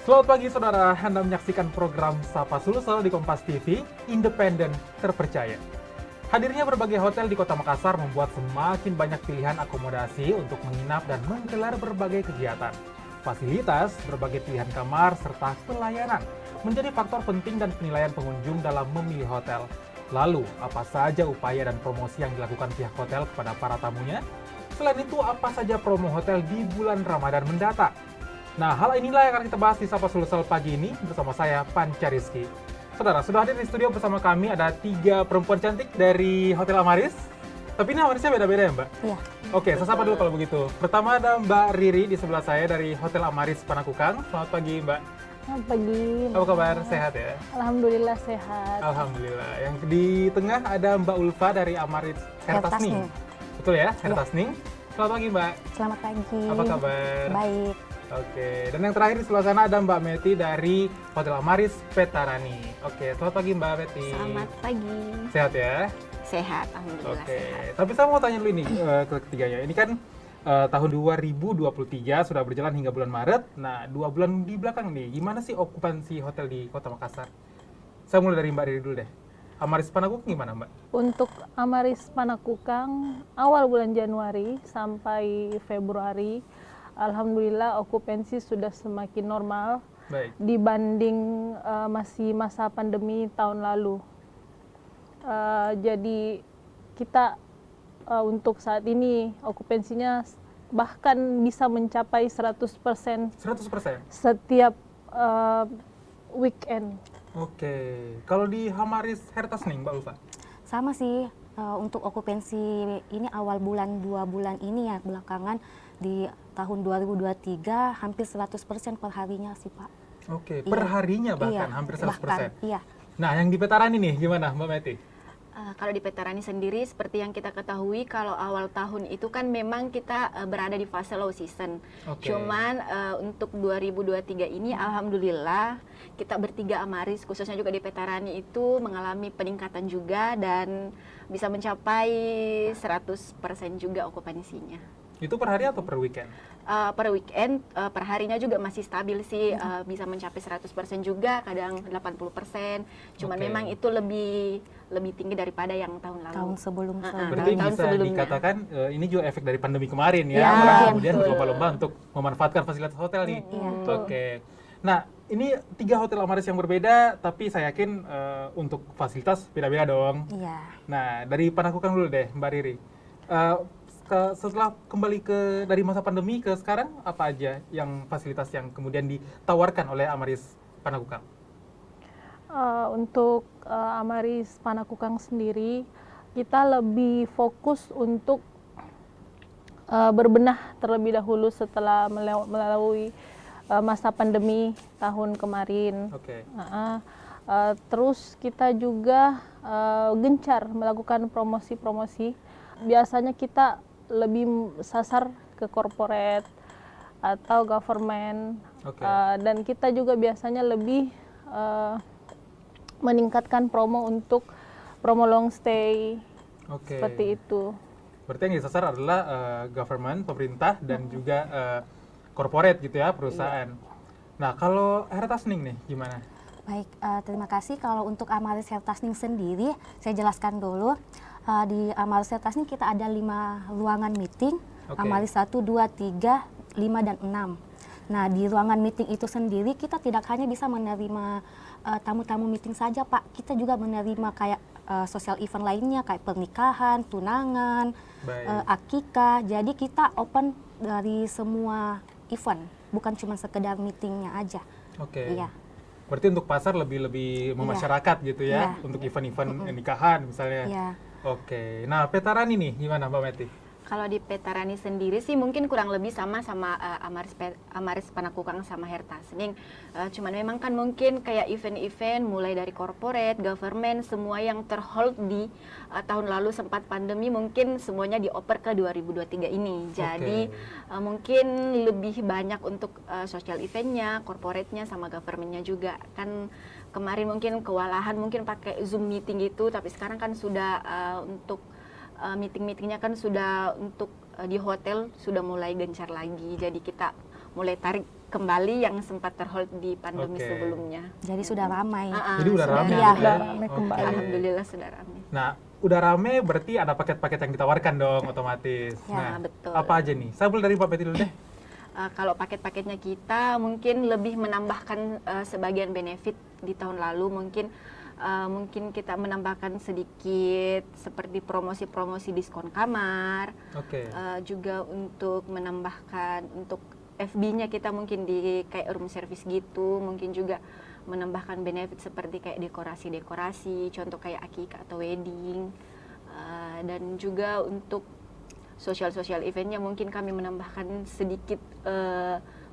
Selamat pagi saudara, Anda menyaksikan program Sapa Sulsel di Kompas TV, independen, terpercaya. Hadirnya berbagai hotel di Kota Makassar membuat semakin banyak pilihan akomodasi untuk menginap dan menggelar berbagai kegiatan. Fasilitas, berbagai pilihan kamar, serta pelayanan menjadi faktor penting dan penilaian pengunjung dalam memilih hotel. Lalu, apa saja upaya dan promosi yang dilakukan pihak hotel kepada para tamunya? Selain itu, apa saja promo hotel di bulan Ramadan mendatang? Nah, hal inilah yang akan kita bahas di Sapa Sulsel pagi ini bersama saya, Panca Rizky. Saudara, sudah hadir di studio bersama kami ada 3 perempuan cantik dari Hotel Amaris. Tapi ini Amarisnya beda-beda ya, Mbak? Iya. Oke, saya sapa dulu kalau begitu. Pertama ada Mbak Riri di sebelah saya dari Hotel Amaris Panakukang. Selamat pagi, Mbak. Selamat pagi. Apa kabar? Sehat ya? Alhamdulillah sehat. Alhamdulillah. Yang di tengah ada Mbak Ulfa dari Amaris Hertasning. Betul ya? Hertasning. Selamat pagi, Mbak. Selamat pagi. Apa kabar? Baik. Oke, dan yang terakhir di sebelah sana ada Mbak Meti dari Hotel Amaris Petarani. Oke, selamat pagi Mbak Meti. Selamat pagi. Sehat ya? Sehat, alhamdulillah Oke, sehat. tapi saya mau tanya dulu ini ketiganya. Ini kan tahun 2023 sudah berjalan hingga bulan Maret. Nah, 2 bulan di belakang nih, gimana sih okupansi hotel di Kota Makassar? Saya mulai dari Mbak Riri dulu deh. Amaris Panakukang gimana Mbak? Untuk Amaris Panakukang awal bulan Januari sampai Februari, alhamdulillah okupansi sudah semakin normal Baik. dibanding masih masa pandemi tahun lalu. Jadi kita untuk saat ini okupansinya bahkan bisa mencapai 100% 100%? setiap weekend. Oke. Kalau di Amaris Hertasning Mbak Ulfa? Sama sih, untuk okupansi ini awal bulan 2 bulan ini ya belakangan di tahun 2023 hampir 100% per harinya sih Pak. Oke, Iya. per harinya bahkan Iya, hampir 100%. bahkan, iya. Nah, yang di Petarani nih gimana Mbak Meti? Kalau di Petarani sendiri, seperti yang kita ketahui, kalau awal tahun itu kan memang kita berada di fase low season. Oke. Cuman untuk 2023 ini, alhamdulillah kita bertiga Amaris, khususnya juga di Petarani itu mengalami peningkatan juga dan bisa mencapai 100% juga okupansinya. Itu per hari atau per weekend? Per weekend, per harinya juga masih stabil sih, bisa mencapai 100% juga, kadang 80%. Cuman Oke. memang itu lebih tinggi daripada yang tahun lalu. Tahun sebelumnya. Berarti tahun bisa sebelumnya. dikatakan ini juga efek dari pandemi kemarin ya, Ya, orang betul. kemudian berlomba-lomba untuk memanfaatkan fasilitas hotel nih. Iya. Oke. Nah, ini 3 hotel Amaris yang berbeda, tapi saya yakin untuk fasilitas beda-beda dong. Iya. Nah, dari Panakukang dulu deh, Mbak Riri. Setelah kembali dari masa pandemi ke sekarang, apa aja yang fasilitas yang kemudian ditawarkan oleh Amaris Panakukang? Untuk Amaris Panakukang sendiri, kita lebih fokus untuk berbenah terlebih dahulu setelah melalui masa pandemi tahun kemarin. Oke. Terus kita juga gencar melakukan promosi-promosi. Biasanya kita lebih sasar ke corporate atau government. Oke. Dan kita juga biasanya lebih meningkatkan promo untuk promo long stay. Oke. Seperti itu. Berarti yang disasar adalah government, pemerintah, dan juga corporate gitu ya, perusahaan. Nah, kalau Hertasning nih gimana? Baik, terima kasih. Kalau untuk Amaris Hertasning sendiri, saya jelaskan dulu. Di Amaris Hertasning kita ada 5 ruangan meeting, Oke. Amaris 1, 2, 3, 5, dan 6. Nah, di ruangan meeting itu sendiri kita tidak hanya bisa menerima tamu-tamu meeting saja, Pak. Kita juga menerima kayak social event lainnya, kayak pernikahan, tunangan, Baik. akikah. Jadi kita open dari semua event, bukan cuma sekedar meetingnya aja. Oke. Iya. Berarti untuk pasar lebih memasyarakat gitu ya, Iya. untuk event-event nikahan misalnya. Iya. Oke. Nah, Petarani nih gimana Mbak Meti? Kalau di Petarani sendiri sih mungkin kurang lebih sama Amaris Panakukang sama Hertasning. Cuman memang kan mungkin kayak event-event mulai dari corporate, government, semua yang terhold di tahun lalu sempat pandemi mungkin semuanya dioper ke 2023 ini. Jadi mungkin lebih banyak untuk social eventnya, corporate-nya sama government-nya juga. Kan kemarin mungkin kewalahan mungkin pakai Zoom meeting gitu, tapi sekarang kan sudah untuk meeting-meetingnya kan sudah untuk di hotel sudah mulai gencar lagi. Jadi kita mulai tarik kembali yang sempat terhold di pandemi Oke. sebelumnya. Jadi sudah ramai. Jadi udah sudah rame Iya. gitu ya? Udah rame Oke. kembali. Alhamdulillah sudah ramai. Nah, udah rame berarti ada paket-paket yang ditawarkan dong otomatis. Ya, Nah, betul. apa aja nih? Saya mulai dari Mbak Betty dulu deh. Kalau paket-paketnya kita mungkin lebih menambahkan sebagian benefit di tahun lalu, mungkin kita menambahkan sedikit seperti promosi-promosi diskon kamar, Oke. juga untuk menambahkan untuk FB-nya kita mungkin di kayak room service gitu, mungkin juga menambahkan benefit seperti kayak dekorasi-dekorasi, contoh kayak akikah atau wedding, dan juga untuk sosial eventnya mungkin kami menambahkan sedikit,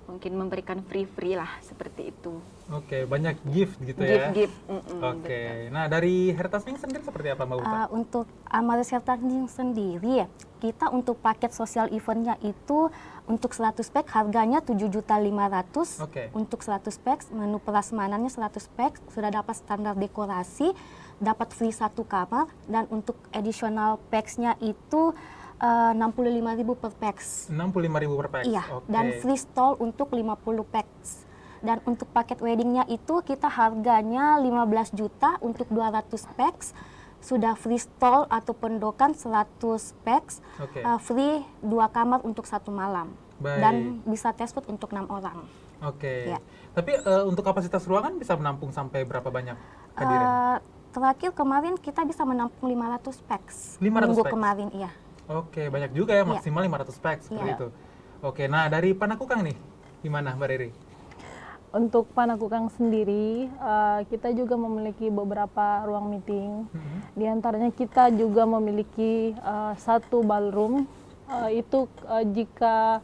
mungkin memberikan free lah seperti itu. Oke, banyak gift gitu ya. Gift. Oke. Nah, dari Hertasning sendiri seperti apa Mbak Uta? Untuk Amaris Hertasning sendiri, kita untuk paket sosial eventnya itu untuk 100 pack harganya 7.500.000. Oke. Untuk 100 pack menu prasmanannya 100 pack sudah dapat standar dekorasi, dapat free 1 kamar, dan untuk additional packs-nya itu 65.000 per packs. 65.000 per pack. Iya, Oke. dan free stall untuk 50 packs. Dan untuk paket weddingnya itu kita harganya 15 juta untuk 200 packs. Sudah free stall atau pendokan 100 packs, Oke. free 2 kamar untuk 1 malam. Baik. Dan bisa test food untuk 6 orang. Oke. Ya. Tapi untuk kapasitas ruangan bisa menampung sampai berapa banyak hadirin? Terakhir kemarin kita bisa menampung 500 packs. 500 Minggu packs? kemarin, iya. Oke, banyak juga ya, Iya. maksimal 500 pack seperti Iya. itu. Oke, nah dari Panakukang nih, gimana Mbak Riri? Untuk Panakukang sendiri, kita juga memiliki beberapa ruang meeting. Di antaranya kita juga memiliki 1 ballroom. Itu jika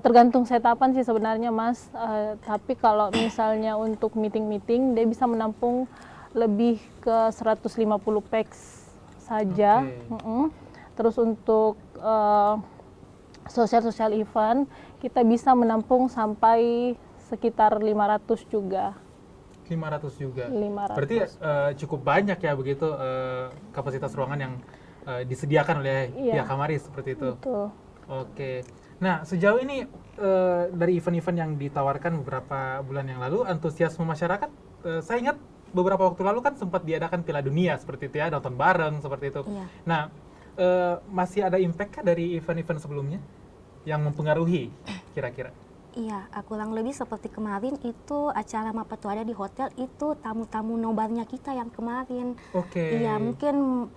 tergantung setapan sih sebenarnya Mas. Tapi kalau misalnya untuk meeting-meeting, dia bisa menampung lebih ke 150 packs saja. Oke. Terus untuk sosial event, kita bisa menampung sampai sekitar 500 juga. 500 juga. 500. Berarti cukup banyak ya begitu kapasitas ruangan yang disediakan oleh Iya. pihak Amaris seperti itu. Betul. Oke. Nah, sejauh ini dari event-event yang ditawarkan beberapa bulan yang lalu, antusiasme masyarakat, saya ingat beberapa waktu lalu kan sempat diadakan Piala Dunia seperti itu ya, nonton bareng seperti itu. Iya. Nah, masih ada impact-kah dari event-event sebelumnya yang mempengaruhi kira-kira? Iya, kurang lebih seperti kemarin itu acara Mapatuada di hotel itu tamu-tamu nobarnya kita yang kemarin. Oke. Iya, mungkin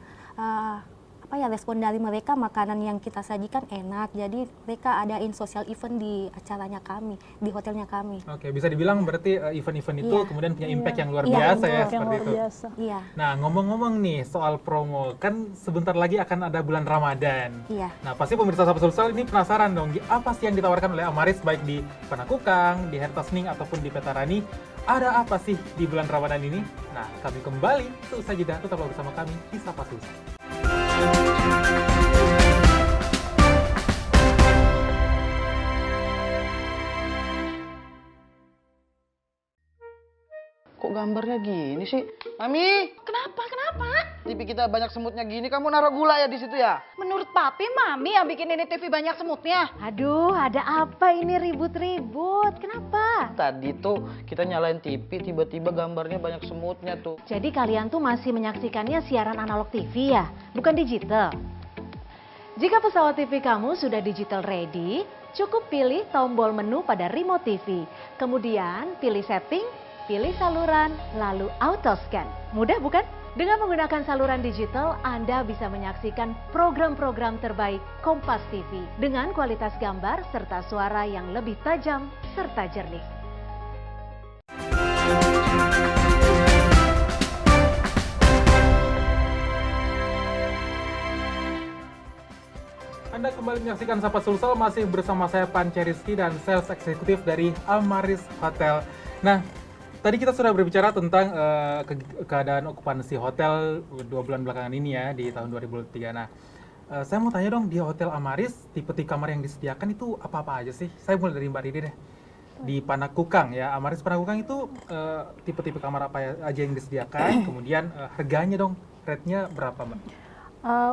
respon dari mereka makanan yang kita sajikan enak. Jadi mereka adain sosial event di acaranya kami, di hotelnya kami. Oke, bisa dibilang berarti event-event itu Iya. kemudian punya impact yang luar Iya, biasa betul. ya Yang seperti luar itu. biasa. Iya, Nah, ngomong-ngomong nih soal promo, kan sebentar lagi akan ada bulan Ramadan. iya. Nah, pasti pemirsa Sapa Sulsel ini penasaran dong, apa sih yang ditawarkan oleh Amaris baik di Panakukang, di Hertasning ataupun di Petarani? Ada apa sih di bulan Ramadan ini? Nah, kami kembali seusai jeda, tetaplah bersama kami di Sapa Sulsel. Kok gambarnya gini sih? Mami, Kenapa? TV kita banyak semutnya gini, kamu naruh gula ya di situ ya? Menurut papi, mami yang bikin ini TV banyak semutnya. Aduh, ada apa ini ribut-ribut? Kenapa? Tadi tuh kita nyalain TV, tiba-tiba gambarnya banyak semutnya tuh. Jadi kalian tuh masih menyaksikannya siaran analog TV ya? Bukan digital? Jika pesawat TV kamu sudah digital ready, cukup pilih tombol menu pada remote TV. Kemudian pilih setting, pilih saluran, lalu auto scan. Mudah bukan? Dengan menggunakan saluran digital, Anda bisa menyaksikan program-program terbaik Kompas TV dengan kualitas gambar serta suara yang lebih tajam serta jernih. Anda kembali menyaksikan Sapa Sulsel, masih bersama saya Pance Rizky dan Sales Eksekutif dari Amaris Hotel. Nah, tadi kita sudah berbicara tentang keadaan okupansi hotel 2 bulan belakangan ini ya, di tahun 2023. Nah, saya mau tanya dong, di Hotel Amaris, tipe-tipe kamar yang disediakan itu apa-apa aja sih? Saya mulai dari Mbak Riri deh. Di Panakukang ya, Amaris Panakukang itu tipe-tipe kamar apa aja yang disediakan, kemudian harganya dong, rate-nya berapa Mbak?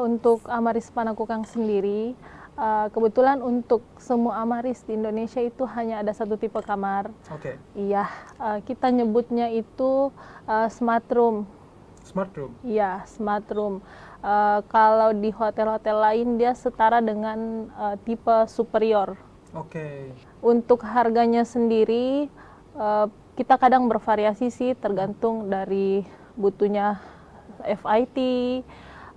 Untuk Amaris Panakukang sendiri, kebetulan untuk semua Amaris di Indonesia itu hanya ada satu tipe kamar. Oke. Iya, kita nyebutnya itu smart room. Smart room. Iya, smart room. Kalau di hotel-hotel lain dia setara dengan tipe superior. Oke. Untuk harganya sendiri, kita kadang bervariasi sih, tergantung dari butuhnya FIT,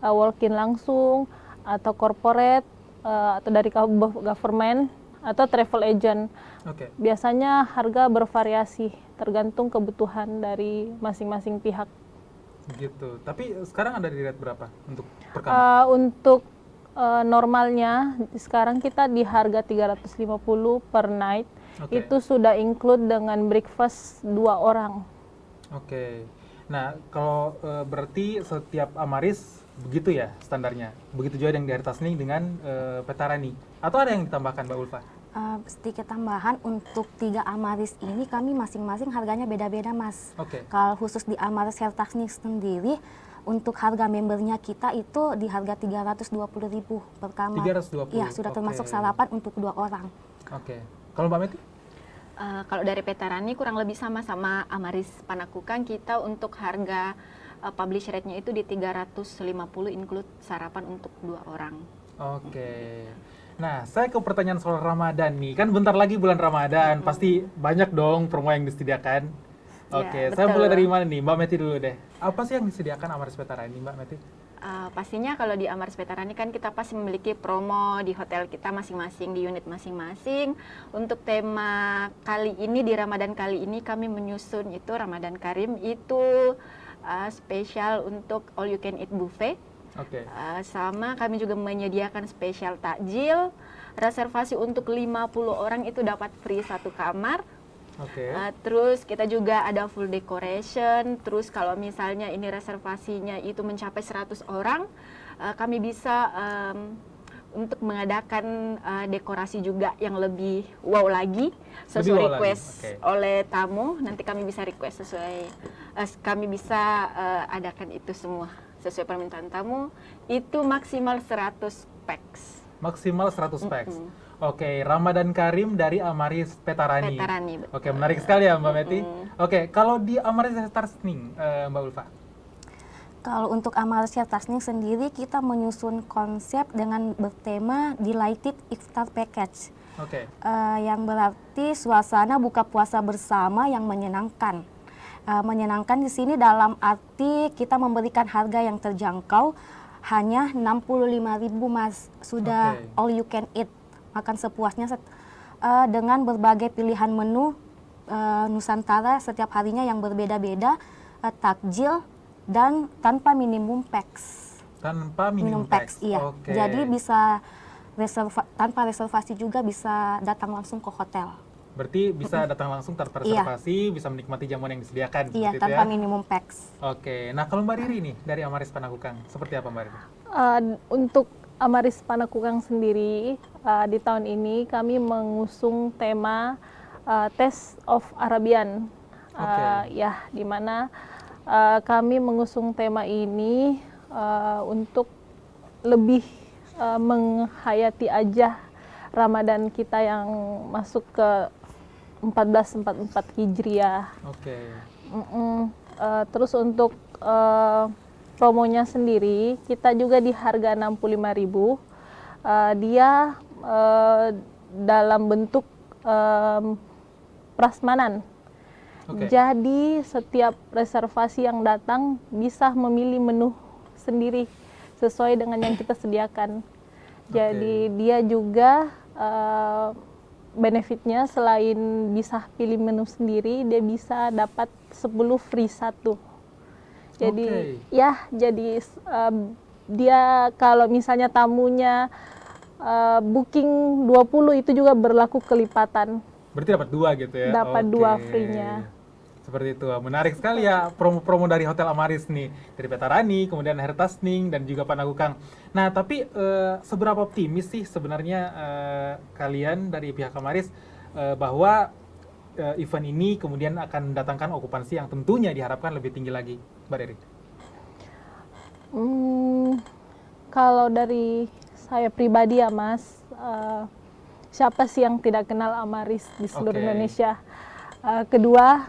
walk-in langsung, atau corporate, atau dari government, atau travel agent. Oke. Biasanya harga bervariasi, tergantung kebutuhan dari masing-masing pihak. Gitu. Tapi sekarang ada di rate berapa untuk per kamar? Untuk normalnya, sekarang kita di harga 350 per night. Oke. Itu sudah include dengan breakfast 2 orang. Oke. Nah, kalau berarti setiap Amaris begitu ya standarnya. Begitu juga yang di Hertasning dengan Petarani. Atau ada yang ditambahkan, Mbak Ulfa? Sedikit tambahan, untuk 3 Amaris ini kami masing-masing harganya beda-beda, Mas. Oke. Kalau khusus di Amaris Hertasning sendiri, untuk harga membernya kita itu di harga 320.000 per kamar. 320. Iya, sudah termasuk sarapan untuk 2 orang. Oke. Kalau Mbak Meti? Kalau dari Petarani kurang lebih sama Amaris Panakukang, kita untuk harga publish rate-nya itu di 350 include sarapan untuk 2 orang. Oke. Nah, saya ke pertanyaan soal Ramadan nih. Kan bentar lagi bulan Ramadan, pasti banyak dong promo yang disediakan. Oke, Ya, saya betul. mulai dari mana nih? Mbak Meti dulu deh. Apa sih yang disediakan Amaris Petarani, Mbak Meti? Pastinya kalau di Amaris Petarani kan kita pasti memiliki promo di hotel kita masing-masing, di unit masing-masing. Untuk tema kali ini, di Ramadan kali ini kami menyusun itu Ramadan Karim, itu spesial untuk all you can eat buffet. Oke. Sama kami juga menyediakan spesial takjil, reservasi untuk 50 orang itu dapat free 1 kamar. Oke. Terus kita juga ada full decoration. Terus kalau misalnya ini reservasinya itu mencapai 100 orang, kami bisa untuk mengadakan dekorasi juga yang lebih wow lagi, sesuai Lebih wow request lagi, oke. oleh tamu. Nanti kami bisa request sesuai, kami bisa adakan itu semua sesuai permintaan tamu. Itu maksimal 100 packs. Maksimal 100 packs. Oke, Ramadan Karim dari Amaris Petarani. Petarani, betul. Oke, menarik sekali ya Mbak Meti. Oke, kalau di Amaris Hertasning, Mbak Ulfa? Kalau untuk Amaris Hertasning sendiri, kita menyusun konsep dengan bertema Delighted Iftar Package. Oke. Yang berarti suasana buka puasa bersama yang menyenangkan. Menyenangkan di sini dalam arti kita memberikan harga yang terjangkau, hanya 65.000, Mas. Sudah Oke. all you can eat, makan sepuasnya dengan berbagai pilihan menu Nusantara setiap harinya yang berbeda-beda, takjil dan tanpa minimum packs. Tanpa minimum Packs, packs. iya. Oke. Jadi bisa tanpa reservasi juga bisa datang langsung ke hotel. Berarti bisa datang langsung tanpa Iya. reservasi, bisa menikmati jamuan yang disediakan. Iya, seperti itu tanpa ya? minimum packs. Oke, nah kalau Mbak Riri nih dari Amaris Panakukang, seperti apa Mbak Riri? Untuk Amaris Panakukang sendiri, di tahun ini kami mengusung tema Taste of Arabian. Oke. Ya, di mana kami mengusung tema ini untuk lebih menghayati aja Ramadan kita yang masuk ke 1444 Hijriah. Oke. Terus untuk promonya sendiri, kita juga di harga 65.000. Dia dalam bentuk prasmanan. Oke. Jadi setiap reservasi yang datang bisa memilih menu sendiri sesuai dengan yang kita sediakan. Jadi dia juga benefitnya selain bisa pilih menu sendiri, dia bisa dapat 10 free 1. Jadi ya, jadi dia kalau misalnya tamunya booking 20 itu juga berlaku kelipatan. Berarti dapat 2 gitu ya? Dapat Oke. 2 free-nya. Seperti itu. Menarik sekali ya promo-promo dari Hotel Amaris nih. Dari Petarani, kemudian Hertasning, dan juga Panakukang. Nah, tapi seberapa optimis sih sebenarnya kalian dari pihak Amaris bahwa event ini kemudian akan mendatangkan okupansi yang tentunya diharapkan lebih tinggi lagi, Mbak Riri? Kalau dari saya pribadi ya Mas, siapa sih yang tidak kenal Amaris di seluruh Oke. Indonesia? Kedua,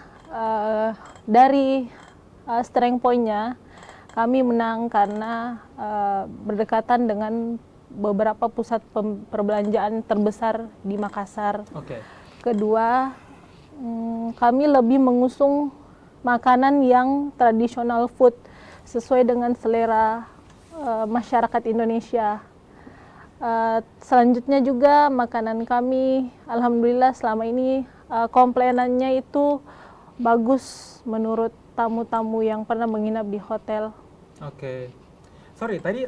dari strength point-nya, kami menang karena berdekatan dengan beberapa pusat perbelanjaan terbesar di Makassar. Oke. Kedua, kami lebih mengusung makanan yang tradisional food sesuai dengan selera masyarakat Indonesia. Selanjutnya juga makanan kami, alhamdulillah selama ini komplainannya itu bagus menurut tamu-tamu yang pernah menginap di hotel. Oke. Sorry, tadi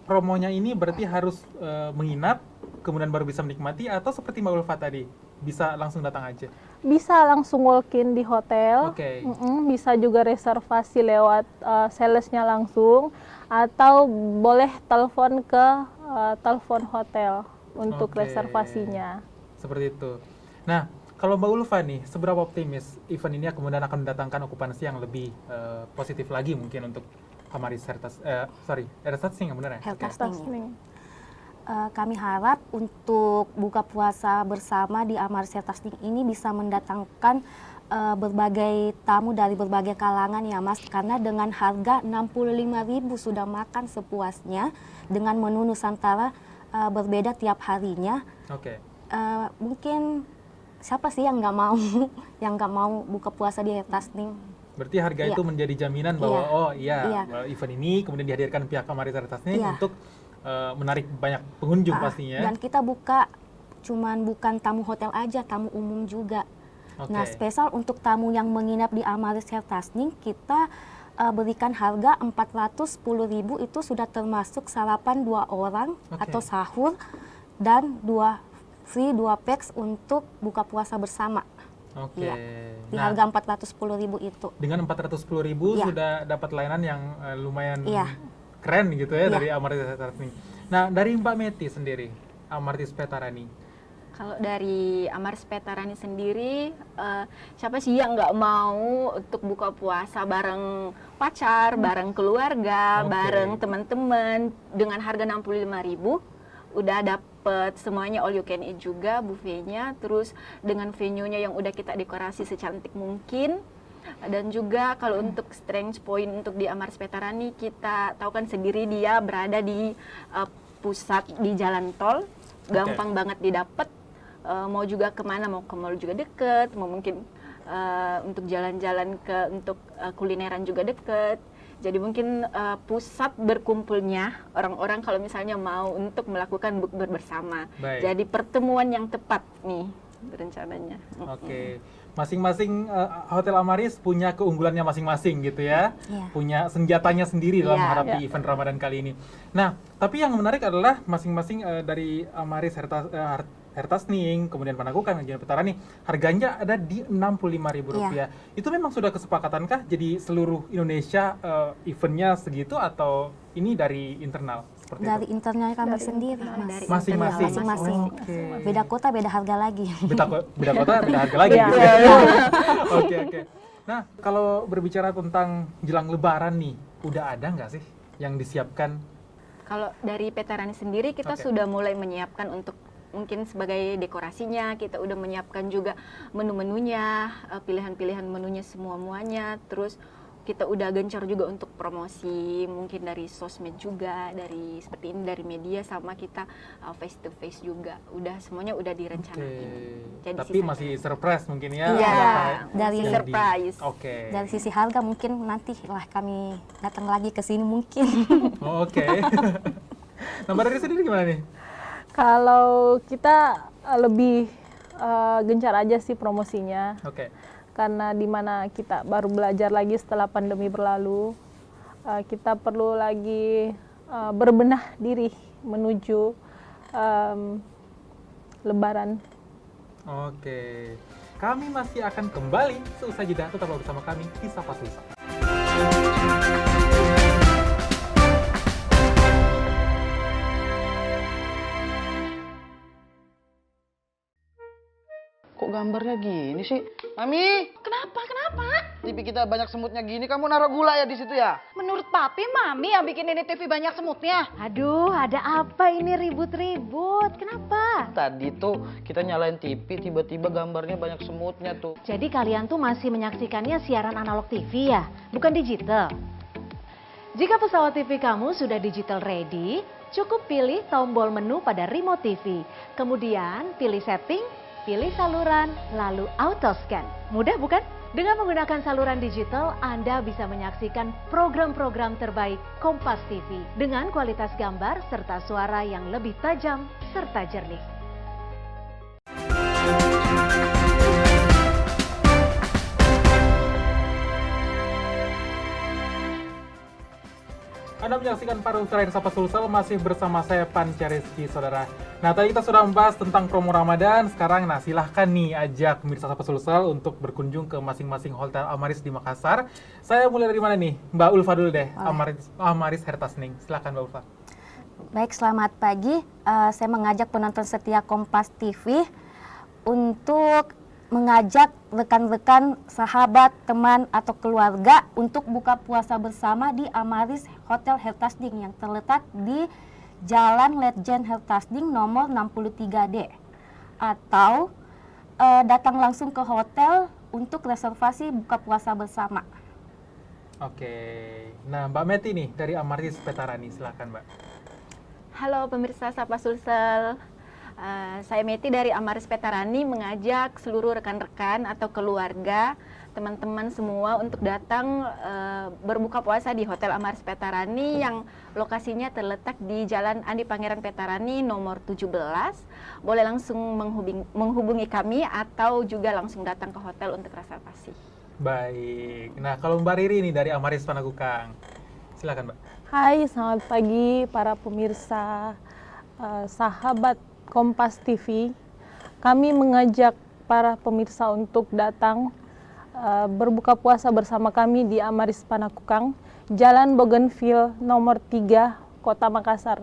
promonya ini berarti harus menginap, kemudian baru bisa menikmati, atau seperti Mbak Ulfa tadi, bisa langsung datang aja? Bisa langsung walk-in di hotel, Oke. bisa juga reservasi lewat salesnya langsung, atau boleh telepon ke telepon hotel untuk Oke. reservasinya. Seperti itu. Nah, kalau Mbak Ulfa nih, seberapa optimis event ini kemudian akan mendatangkan okupansi yang lebih positif lagi mungkin untuk Amaris Hertasning, benar ya? Hertasning. Kami harap untuk buka puasa bersama di Amaris Hertasning ini bisa mendatangkan berbagai tamu dari berbagai kalangan ya Mas, karena dengan harga 65.000 sudah makan sepuasnya dengan menu Nusantara berbeda tiap harinya. Oke. Mungkin siapa sih yang nggak mau yang nggak mau buka puasa di Hertasning? Berarti harga Iya. itu menjadi jaminan bahwa Iya. event ini kemudian dihadirkan pihak Amaris Hertasning Iya. untuk menarik banyak pengunjung pastinya. Dan kita bukan tamu hotel aja, tamu umum juga. Oke. Nah, spesial untuk tamu yang menginap di Amaris Hertasning, kita berikan harga 410.000, itu sudah termasuk sarapan 2 orang Oke. atau sahur, dan 2 packs untuk buka puasa bersama. Oke. Iya. Di Nah, harga 410.000 itu. dengan 410.000 Iya. sudah dapat layanan yang lumayan Iya. keren gitu ya Iya. dari Amaris Hertasning. Nah, dari Mbak Meti sendiri, Amaris Petarani. Kalau dari Amaris Petarani sendiri, siapa sih yang nggak mau untuk buka puasa bareng pacar, bareng keluarga, Oke. bareng teman-teman dengan harga 65.000, udah dapet semuanya all you can eat juga buffetnya, terus dengan venue-nya yang udah kita dekorasi secantik mungkin. Dan juga kalau untuk strength point untuk di Amaris Petarani, kita tahu kan sendiri dia berada di pusat di jalan tol, gampang banget didapat. Mau juga kemana, mau ke mall juga deket, mau mungkin untuk jalan-jalan untuk kulineran juga deket. Jadi mungkin pusat berkumpulnya orang-orang kalau misalnya mau untuk melakukan bukber bersama. Baik. Jadi pertemuan yang tepat nih rencananya. Oke. Masing-masing Hotel Amaris punya keunggulannya masing-masing gitu ya. Iya. Punya senjatanya sendiri dalam Iya. menghadapi event Ramadan kali ini. Nah, tapi yang menarik adalah masing-masing dari Amaris Hertasning, kemudian Panakukang, dan Petarani, harganya ada di Rp65.000. Iya. Itu memang sudah kesepakatankah jadi seluruh Indonesia eventnya segitu, atau ini dari internal? Seperti Dari itu? internal kami Dari sendiri, internal, Mas. dari Masing-masing. Masing-masing. Oke. Beda kota, beda harga lagi. Beda kota, beda harga lagi Iya. gitu ya. Oke, oke. Nah, kalau berbicara tentang jelang Lebaran nih, udah ada nggak sih yang disiapkan? Kalau dari Petarani sendiri kita Oke. sudah mulai menyiapkan untuk mungkin sebagai dekorasinya, kita udah menyiapkan juga menu-menunya, pilihan-pilihan menunya semua-muanya, terus kita udah gencar juga untuk promosi, mungkin dari sosmed juga, dari seperti ini dari media, sama kita face to face juga, udah semuanya udah direncanain. Jadi Tapi sisa- masih surprise mungkin ya? Iya, apa dari yang surprise. Oke. Dari sisi harga mungkin nanti lah kami datang lagi ke sini mungkin. Oh, oke. Nah, Mbak Riri sendiri gimana nih? Kalau kita lebih gencar aja sih promosinya, Oke. karena dimana kita baru belajar lagi setelah pandemi berlalu, kita perlu lagi berbenah diri menuju Lebaran. Oke. Kami masih akan kembali seusai jeda, tetaplah bersama kami di Sapa Sulsel. Kok gambarnya gini sih? Mami, Kenapa? TV kita banyak semutnya gini, kamu naruh gula ya di situ ya? Menurut papi, mami yang bikin ini TV banyak semutnya. Aduh, ada apa ini ribut-ribut? Kenapa? Tadi tuh kita nyalain TV, tiba-tiba gambarnya banyak semutnya tuh. Jadi kalian tuh masih menyaksikannya siaran analog TV ya, bukan digital? Jika pesawat TV kamu sudah digital ready, cukup pilih tombol menu pada remote TV. Kemudian pilih setting, pilih saluran, lalu auto scan. Mudah bukan? Dengan menggunakan saluran digital, Anda bisa menyaksikan program-program terbaik Kompas TV dengan kualitas gambar serta suara yang lebih tajam serta jernih. Anda menyaksikan paruh terakhir Sapa Sulsel masih bersama saya Panca Rizky, saudara. Nah, tadi kita sudah membahas tentang promo Ramadan. Sekarang, silahkan nih ajak pemirsa Sapa Sulsel untuk berkunjung ke masing-masing hotel Amaris di Makassar. Saya mulai dari mana nih? Mbak Ulfa dulu deh, Amaris Hertasning. Silakan Mbak Ulfa. Baik, selamat pagi. Saya mengajak penonton setia Kompas TV untuk mengajak rekan-rekan, sahabat, teman, atau keluarga untuk buka puasa bersama di Amaris Hotel Hertasning yang terletak di Jalan Letjen Hertasning nomor 63D. Atau datang langsung ke hotel untuk reservasi buka puasa bersama. Oke. Nah, Mbak Meti nih dari Amaris Petarani. Silakan, Mbak. Halo pemirsa Sapa Sulsel. Saya Meti dari Amaris Petarani mengajak seluruh rekan-rekan atau keluarga, teman-teman semua untuk datang berbuka puasa di Hotel Amaris Petarani yang lokasinya terletak di Jalan Andi Pangeran Petarani nomor 17. Boleh langsung menghubungi kami atau juga langsung datang ke hotel untuk reservasi. Baik. Nah, kalau Mbak Riri nih dari Amaris Panakukang. Silakan, Mbak. Hai, selamat pagi para pemirsa, sahabat Kompas TV. Kami mengajak para pemirsa untuk datang berbuka puasa bersama kami di Amaris Panakukang, Jalan Bougainville nomor 3, Kota Makassar.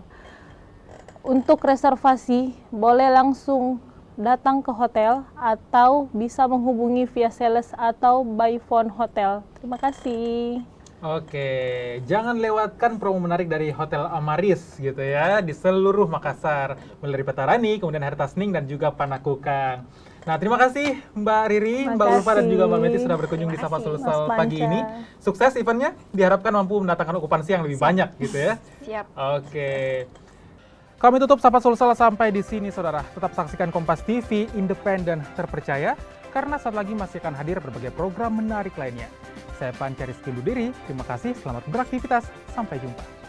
Untuk reservasi, boleh langsung datang ke hotel atau bisa menghubungi via sales atau by phone hotel. Terima kasih. Oke, jangan lewatkan promo menarik dari Hotel Amaris gitu ya di seluruh Makassar, mulai dari Petarani, kemudian Hertasning dan juga Panakukang. Nah, terima kasih Mbak Riri, Mbak Ulfa dan juga Mbak Meti sudah berkunjung di Sapa Sulsel Mas pagi Panca. ini. Sukses eventnya, diharapkan mampu mendatangkan okupansi yang lebih banyak gitu ya. Siap. Oke. Kami tutup Sapa Sulsel sampai di sini, saudara. Tetap saksikan Kompas TV, independen, terpercaya, karena saat lagi masih akan hadir berbagai program menarik lainnya. Saya Panca Rizky undur diri. Terima kasih, selamat beraktivitas. Sampai jumpa.